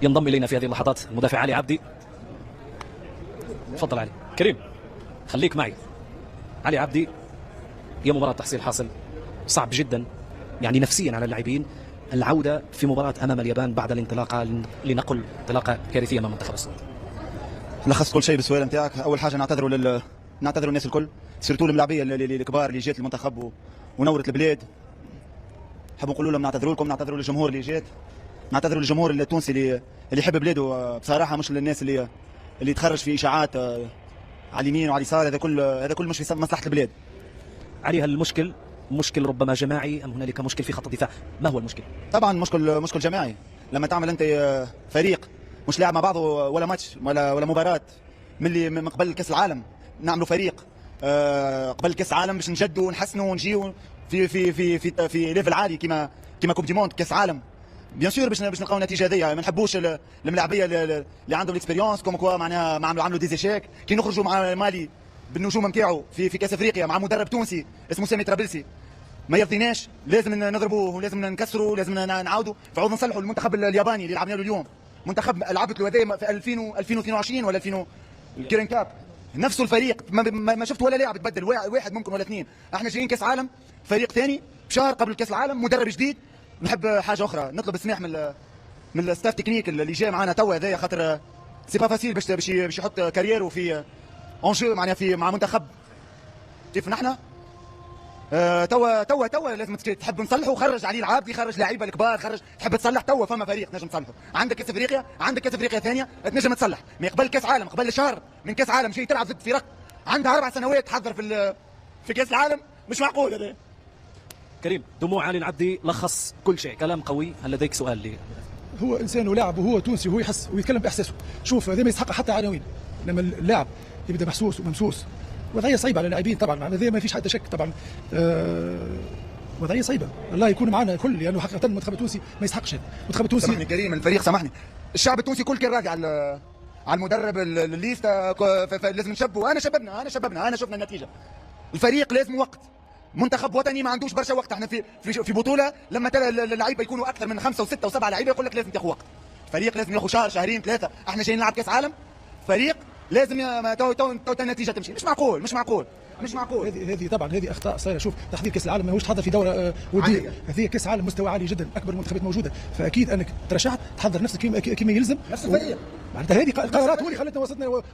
ينضم الينا في هذه اللحظات المدافع علي عبدي. تفضل علي. كريم خليك معي. علي عبدي، هي مباراة تحصيل حاصل صعب جدا يعني نفسيا على اللاعبين، العودة في مباراة أمام اليابان بعد الانطلاقة لنقل انطلاقة كارثية أمام منتخب الصين. لخصت كل شيء بالسؤال نتاعك. أول حاجة نعتذروا الناس الكل، سيرتو الملاعبيه الكبار اللي جات المنتخب ونورت البلاد. نحب نقول لهم نعتذروا لكم، نعتذروا للجمهور اللي جات، نعتذروا للجمهور التونسي اللي يحب بلاده بصراحة، مش للناس اللي تخرج في إشاعات على اليمين وعلى اليسار. هذا كل مش في مصلحة البلاد. علي، هل المشكل مشكل ربما جماعي أم هنالك مشكل في خط الدفاع؟ ما هو المشكل؟ طبعا مشكل جماعي. لما تعمل أنت فريق مش لاعب مع بعضه ولا ماتش ولا مباراة من قبل كأس العالم، نعملوا فريق قبل كأس العالم باش نجدوا ونحسنوا ونجيوا في ليفل عالي كما كوب دي موند كأس عالم. بيان سور باش نلقاو النتيجه هذيا. ما نحبوش الملاعبيه اللي عندهم الاكسبيريونس كوم كوا معناها عملوا ديزيشيك كي نخرجوا مع مالي بالنجوم نتاعو في كاس افريقيا مع مدرب تونسي اسمه سامي طرابلسي. ما يرضيناش، لازم نضربوه ولازم نكسروا، لازم نعاودوا فعوض نصلحوا المنتخب الياباني اللي لعبنا له اليوم. منتخب لعبت له هذايا في 2022 ولا 2000 الكيرن كاب، نفسه الفريق ما شفت ولا لاعب تبدل، واحد ممكن ولا اثنين. احنا جايين كاس عالم، فريق ثاني بشهر قبل كاس العالم، مدرب جديد. نحب حاجه اخرى، نطلب السماح من الستاف تكنيك اللي جاي معنا توا هذايا، خاطر سي با فاسيل باش يحط كاريرو في اونجو معناها مع منتخب كيف نحن. توا لازم تحب نصلحوا. خرج علي العابدي، خرج لعيبه الكبار، خرج تحب تصلح. توا فما فريق نجم تصلحه. عندك كاس افريقيا، عندك كاس افريقيا ثانيه تنجم تصلح. ما قبل كاس عالم، قبل شهر من كاس عالم جاي تلعب ضد فرق عندها 4 سنوات تحضر في كاس العالم. مش معقول هذا. كريم، دموع علي العبدي لخص كل شيء، كلام قوي. هل لديك سؤال لي؟ هو انسان ولاعب وهو تونسي وهو يحس ويتكلم باحساسه. شوف هذا ما يستحق حتى عناوين. لما اللاعب يبدا محسوس وممسوس، وضعيه صعيبه على اللاعبين طبعا، هذا ما فيش حتى شك طبعا. وضعيه صعيبه، الله يكون معنا الكل، لانه حقيقه المنتخب التونسي ما يستحقش هذا. المنتخب التونسي سامحني كريم، الفريق سامحني، الشعب التونسي كل كان راضي على المدرب الليستا. لازم نشبوا. انا شببنا، انا شفنا النتيجه. الفريق لازم وقت. منتخب وطني ما عندوش برشا وقت. احنا في بطوله لما اللعيبه يكونوا اكثر من 5 و6 و7 لعيبه يقول لك لازم تاخذ وقت. الفريق لازم ياخذ شهر شهرين 3. احنا جايين نلعب كاس عالم، فريق لازم النتيجه تمشي. مش معقول. هذه طبعا هذه اخطاء صايره. شوف تحضير كاس العالم ماهوش تحضر في دوره وديه، هذه كاس عالم مستوى عالي جدا، اكبر المنتخبات موجوده، فاكيد انك ترشحت تحضر نفسك كما يلزم. نفس الفريق معناتها هذه قرارات هو اللي خلتنا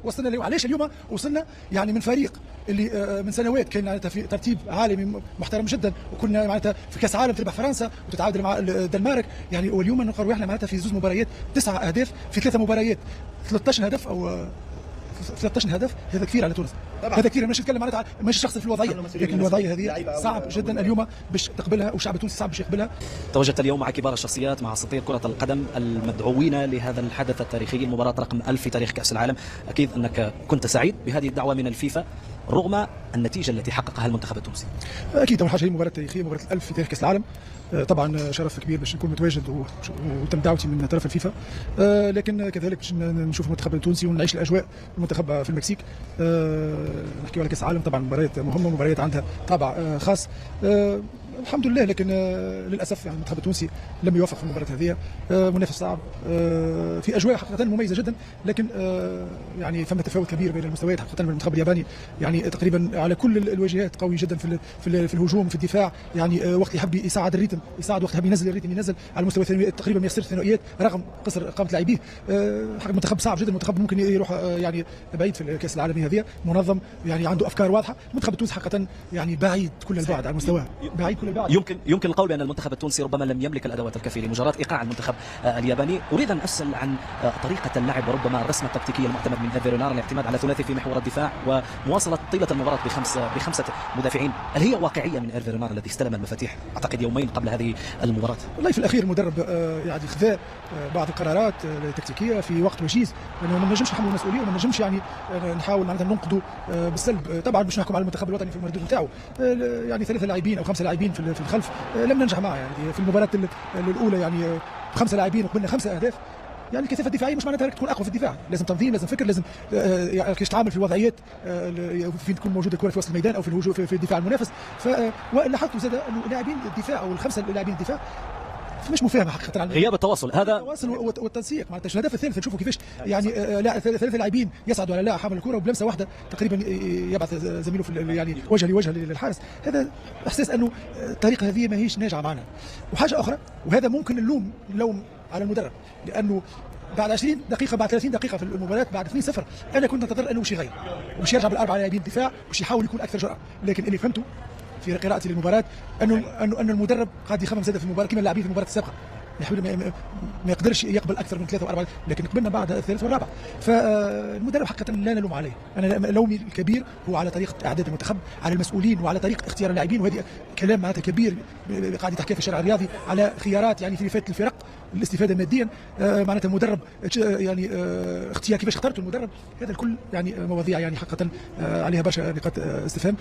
وصلنا اليوم. علاش اليوم وصلنا يعني من فريق اللي من سنوات كان معناتها في ترتيب عالمي محترم جدا، وكنا معناتها في كاس عالم تربح فرنسا وتتعادل مع الدنمارك يعني، واليوم نقروا احنا معناتها في 2 مباريات 9 اهداف في 3 مباريات 13 هدف او 13 هدف. هذا كثير على تونس طبعا. هذا كثير. مش نتكلم معناتها مش شخص في الوضعيه، لكن الوضعيه هذه صعب جدا اليوم باش تقبلها، والشعب التونسي صعب باش يقبلها. تواجدت اليوم مع كبار الشخصيات، مع اساطير كره القدم المدعوين لهذا الحدث التاريخي، المباراه رقم 1000 في تاريخ كاس العالم. اكيد انك كنت سعيد بهذه الدعوه من الفيفا رغم النتيجه التي حققها المنتخب التونسي. اكيد اول حاجه هي مباراه تاريخيه، مباراه 1000 في تاريخ كاس العالم. طبعا شرف كبير باش نكون متواجد وتم دعوتي من طرف الفيفا، لكن كذلك باش نشوف المنتخب التونسي ونعيش الاجواء المنتخب في المكسيك. نحكيو على كاس العالم، طبعا مباريات مهمه، مباريات عندها طابع خاص الحمد لله، لكن للاسف يعني المنتخب التونسي لم يوفق في المباراه هذه. منافس صعب في اجواء حقيقه مميزه جدا، لكن يعني فما تفاوت كبير بين المستويات حقيقه. من المنتخب الياباني يعني تقريبا على كل الواجهات قوي جدا في الهجوم، في الدفاع، يعني وقت يحب يساعد الريتم يساعد، وقت يحب ينزل الريتم ينزل. على المستوى الثانوي تقريبا ما يخسرش ثانويات رغم قصر قامه لاعبيه. حقيقه منتخب صعب جدا، منتخب ممكن يروح يعني بعيد في الكاس العالمي هذه، منظم يعني عنده افكار واضحه. المنتخب التونسي حقيقه يعني بعيد كل البعد على المستوى، بعيد كل البعد. يمكن القول بان المنتخب التونسي ربما لم يملك الادوات الكافيه لمجرد ايقاع المنتخب الياباني. اريد ان اسال عن طريقه اللعب وربما الرسمه التكتيكيه المعتمد من هيرفي رينار، الاعتماد على ثلاثي في محور الدفاع ومواصله طيله المباراه بخمسه مدافعين. هل هي واقعيه من هيرفي رينار الذي استلم المفاتيح اعتقد يومين قبل هذه المباراه؟ والله في الاخير المدرب يعني خذا بعض القرارات التكتيكيه في وقت وجيز، لانه ما نجمش نحمل المسؤوليه وما نجمش يعني نحاول معناتها ننقده بالسلب. طبعا باش نحكم على المنتخب الوطني في المردود نتاعو، يعني 3 لاعبين او 5 لاعبين في الخلف لم ننجح معه. يعني في المباراه الاولى يعني 5 لاعبين وقبلنا 5 اهداف. يعني الكثافه الدفاعيه مش معناتها تكون اقوى في الدفاع، لازم تنظيم، لازم فكر، لازم كيفاش تتعامل في وضعيات فين تكون موجوده الكره في وسط الميدان او في الهجوم في الدفاع المنافس. ولاحظت زاد انه لاعبين الدفاع او ال5 لاعبين الدفاع مش مفاهمه حقيقه عن غياب التواصل هذا التواصل والتنسيق. معناتها الهدف الثالث نشوفوا كيفاش يعني ثلاثه لاعبين يصعدوا على لاعب حامل الكره وبلمسه واحده تقريبا يبعث زميله في يعني وجه لوجه للحارس. هذا احساس انه الطريقه هذه ماهيش ناجعه معنا. وحاجه اخرى، وهذا ممكن اللوم على المدرب، لانه بعد 20 دقيقه بعد 30 دقيقه في المباراه بعد 2-0 انا كنت انتظر انه باش يغير وباش يرجع بالاربعه لاعبين دفاع وباش يحاول يكون اكثر جرأه. لكن اللي فهمته في قراءتي للمباراه انه المدرب قاعد يخمم زاد في المباراه كما اللاعبين في المباراه السابقه، ما يقدرش يقبل اكثر من 3 و4، لكن قبلنا بعد الثالث والرابع. فالمدرب حقيقه لا نلوم عليه، انا لومي الكبير هو على طريقه اعداد المنتخب، على المسؤولين وعلى طريقه اختيار اللاعبين. وهذه كلام معناتها كبير قاعد يتحكى في الشارع الرياضي على خيارات يعني في فائده الفرق الاستفاده ماديا. معناتها المدرب يعني اختيار كيفاش اخترتوا المدرب، هذا الكل يعني مواضيع يعني حقيقه عليها برشا نقاط استفهام.